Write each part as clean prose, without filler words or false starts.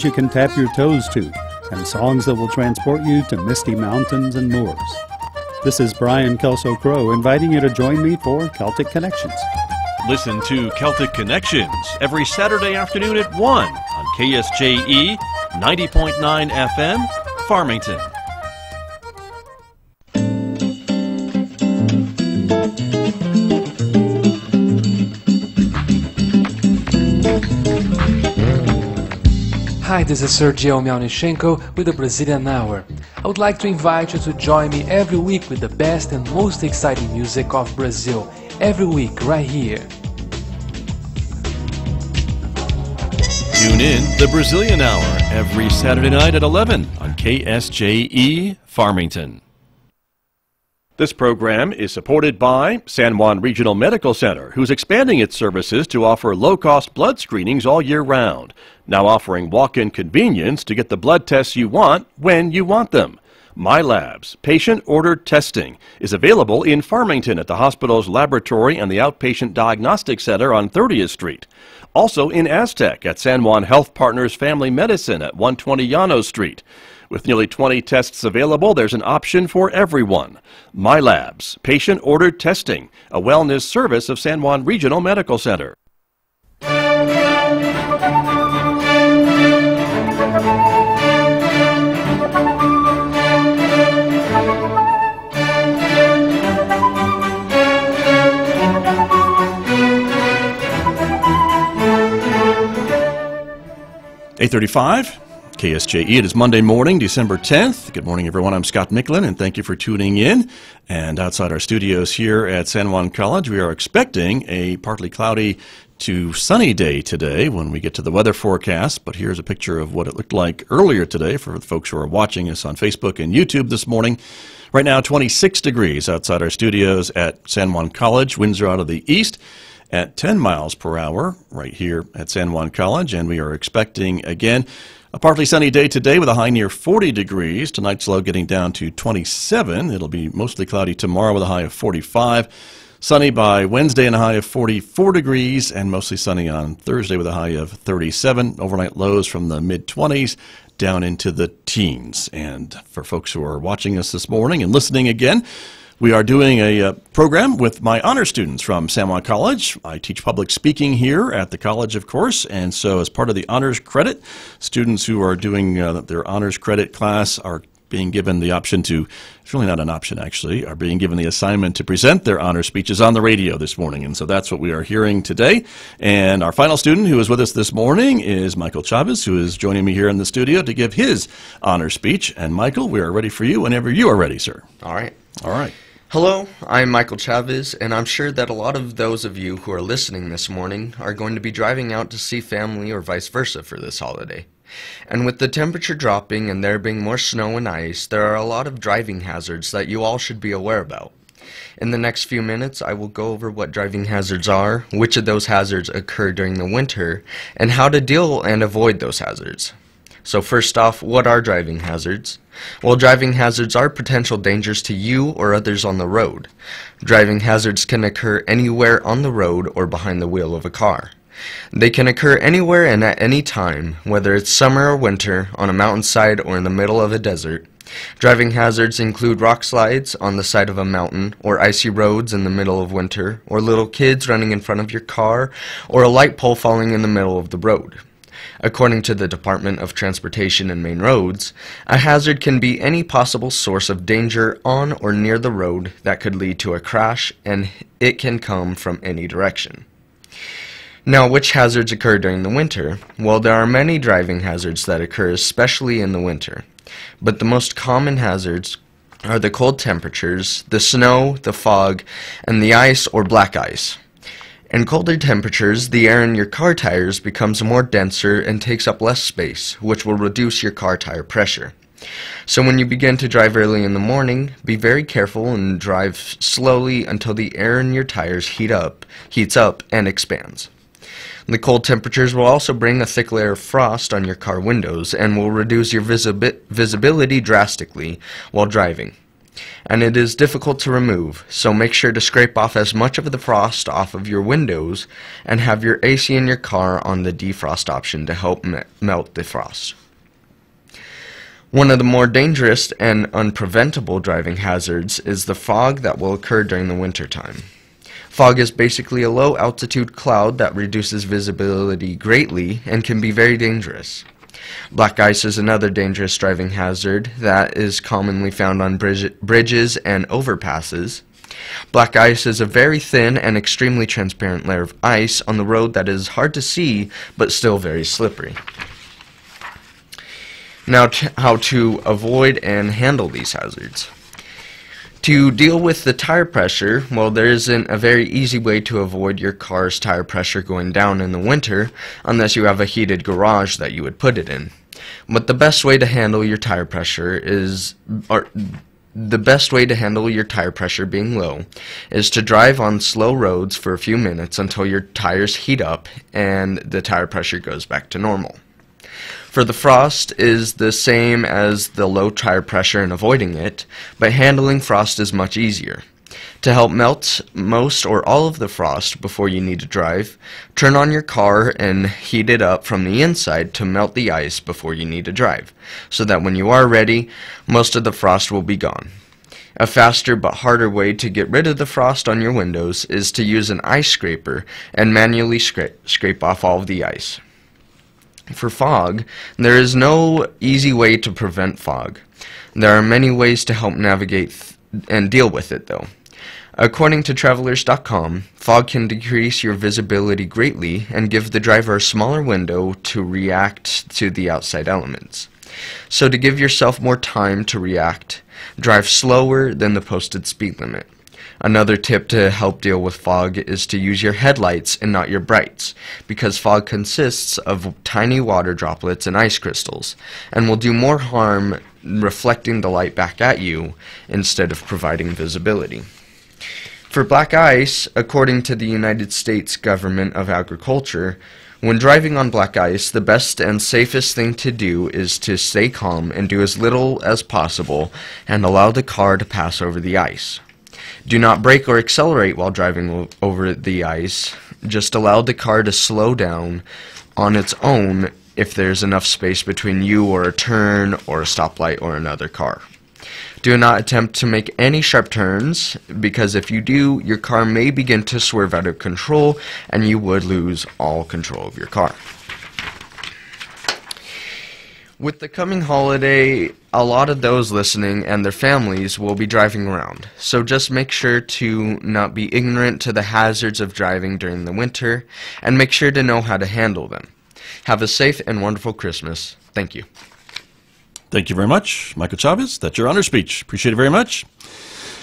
you can tap your toes to, and songs that will transport you to misty mountains and moors. This is Brian Kelso-Crow inviting you to join me for Celtic Connections. Listen to Celtic Connections every Saturday afternoon at 1 on KSJE 90.9 FM, Farmington. Hi, this is Sergio Miałniszenko with the Brazilian Hour. I would like to invite you to join me every week with the best and most exciting music of Brazil. Every week, right here. Tune in the Brazilian Hour every Saturday night at 11 on KSJE Farmington. This program is supported by San Juan Regional Medical Center, who's expanding its services to offer low-cost blood screenings all year round, now offering walk-in convenience to get the blood tests you want when you want them. MyLabs, patient-ordered testing, is available in Farmington at the hospital's laboratory and the Outpatient Diagnostic Center on 30th Street. Also in Aztec at San Juan Health Partners Family Medicine at 120 Llanos Street. With nearly 20 tests available, there's an option for everyone. MyLabs, patient-ordered testing, a wellness service of San Juan Regional Medical Center. .35 KSJE. It is Monday morning, December 10th. Good morning, everyone. I'm Scott Michlin, and thank you for tuning in. And outside our studios here at San Juan College, we are expecting a partly cloudy to sunny day today when we get to the weather forecast. But here's a picture of what it looked like earlier today for the folks who are watching us on Facebook and YouTube this morning. Right now, 26 degrees outside our studios at San Juan College. Winds are out of the east at 10 miles per hour right here at San Juan College. And we are expecting, again, a partly sunny day today with a high near 40 degrees. Tonight's low getting down to 27. It'll be mostly cloudy tomorrow with a high of 45. Sunny by Wednesday and a high of 44 degrees, and mostly sunny on Thursday with a high of 37. Overnight lows from the mid-20s down into the teens. And for folks who are watching us this morning and listening again, we are doing a program with my honor students from San Juan College. I teach public speaking here at the college, of course, and so as part of the honors credit, students who are doing their honors credit class are being given the option to, it's really not an option actually, are being given the assignment to present their honor speeches on the radio this morning. And so that's what we are hearing today. And our final student who is with us this morning is Michael Chavez, who is joining me here in the studio to give his honor speech. And Michael, we are ready for you whenever you are ready, sir. All right. All right. Hello, I'm Michael Chavez, and I'm sure that a lot of those of you who are listening this morning are going to be driving out to see family or vice versa for this holiday. And with the temperature dropping and there being more snow and ice, there are a lot of driving hazards that you all should be aware about. In the next few minutes, I will go over what driving hazards are, which of those hazards occur during the winter, and how to deal and avoid those hazards. So first off, what are driving hazards? Well, driving hazards are potential dangers to you or others on the road. Driving hazards can occur anywhere on the road or behind the wheel of a car. They can occur anywhere and at any time, whether it's summer or winter, on a mountainside or in the middle of a desert. Driving hazards include rock slides on the side of a mountain, or icy roads in the middle of winter, or little kids running in front of your car, or a light pole falling in the middle of the road. According to the Department of Transportation and Main Roads, a hazard can be any possible source of danger on or near the road that could lead to a crash, and it can come from any direction. Now, which hazards occur during the winter? Well, there are many driving hazards that occur especially in the winter, but the most common hazards are the cold temperatures, the snow, the fog, and the ice or black ice. In colder temperatures, the air in your car tires becomes more denser and takes up less space, which will reduce your car tire pressure. So when you begin to drive early in the morning, be very careful and drive slowly until the air in your tires heats up and expands. The cold temperatures will also bring a thick layer of frost on your car windows and will reduce your visibility drastically while driving. and it is difficult to remove, so make sure to scrape off as much of the frost off of your windows and have your AC in your car on the defrost option to help melt the frost. One of the more dangerous and unpreventable driving hazards is the fog that will occur during the winter time. Fog is basically a low-altitude cloud that reduces visibility greatly and can be very dangerous. Black ice is another dangerous driving hazard that is commonly found on bridges and overpasses. Black ice is a very thin and extremely transparent layer of ice on the road that is hard to see but still very slippery. Now, how to avoid and handle these hazards. To deal with the tire pressure, well, there isn't a very easy way to avoid your car's tire pressure going down in the winter unless you have a heated garage that you would put it in. But the best way to handle your tire pressure being low is to drive on slow roads for a few minutes until your tires heat up and the tire pressure goes back to normal. For the frost is the same as the low tire pressure and avoiding it, but handling frost is much easier. To help melt most or all of the frost before you need to drive, turn on your car and heat it up from the inside to melt the ice before you need to drive, so that when you are ready, most of the frost will be gone. A faster but harder way to get rid of the frost on your windows is to use an ice scraper and manually scrape off all of the ice. For fog, there is no easy way to prevent fog. There are many ways to help navigate and deal with it, though. According to Travelers.com, fog can decrease your visibility greatly and give the driver a smaller window to react to the outside elements. So to give yourself more time to react, drive slower than the posted speed limit. Another tip to help deal with fog is to use your headlights and not your brights, because fog consists of tiny water droplets and ice crystals, and will do more harm reflecting the light back at you instead of providing visibility. For black ice, according to the United States Government of Agriculture, when driving on black ice, the best and safest thing to do is to stay calm and do as little as possible and allow the car to pass over the ice. Do not brake or accelerate while driving over the ice. Just allow the car to slow down on its own if there's enough space between you or a turn or a stoplight or another car. Do not attempt to make any sharp turns, because if you do, your car may begin to swerve out of control and you would lose all control of your car. With the coming holiday, a lot of those listening and their families will be driving around, so just make sure to not be ignorant to the hazards of driving during the winter, and make sure to know how to handle them. Have a safe and wonderful Christmas. Thank you. Thank you very much, Michael Chavez. That's your honor speech. Appreciate it very much.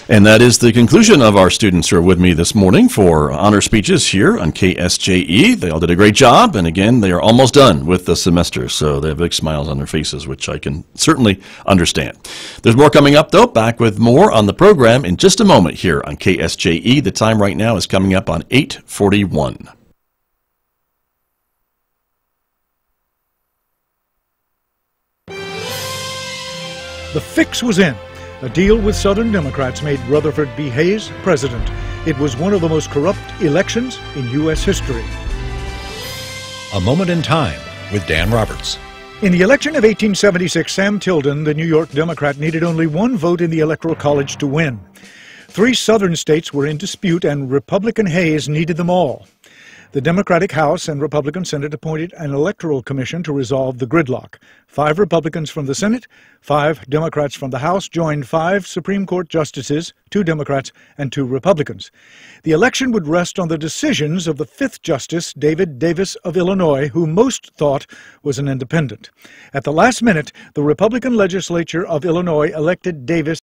And that is the conclusion of our students who are with me this morning for honor speeches here on KSJE. They all did a great job, and again, they are almost done with the semester, so they have big smiles on their faces, which I can certainly understand. There's more coming up, though. Back with more on the program in just a moment here on KSJE. The time right now is coming up on 8:41. The fix was in. A deal with Southern Democrats made Rutherford B. Hayes president. It was one of the most corrupt elections in U.S. history. A Moment in Time with Dan Roberts. In the election of 1876, Sam Tilden, the New York Democrat, needed only one vote in the Electoral College to win. 3 southern states were in dispute, and Republican Hayes needed them all. The Democratic House and Republican Senate appointed an electoral commission to resolve the gridlock. 5 Republicans from the Senate, 5 Democrats from the House joined 5 Supreme Court justices, 2 Democrats and 2 Republicans. The election would rest on the decisions of the 5th Justice, David Davis of Illinois, who most thought was an independent. At the last minute, the Republican legislature of Illinois elected Davis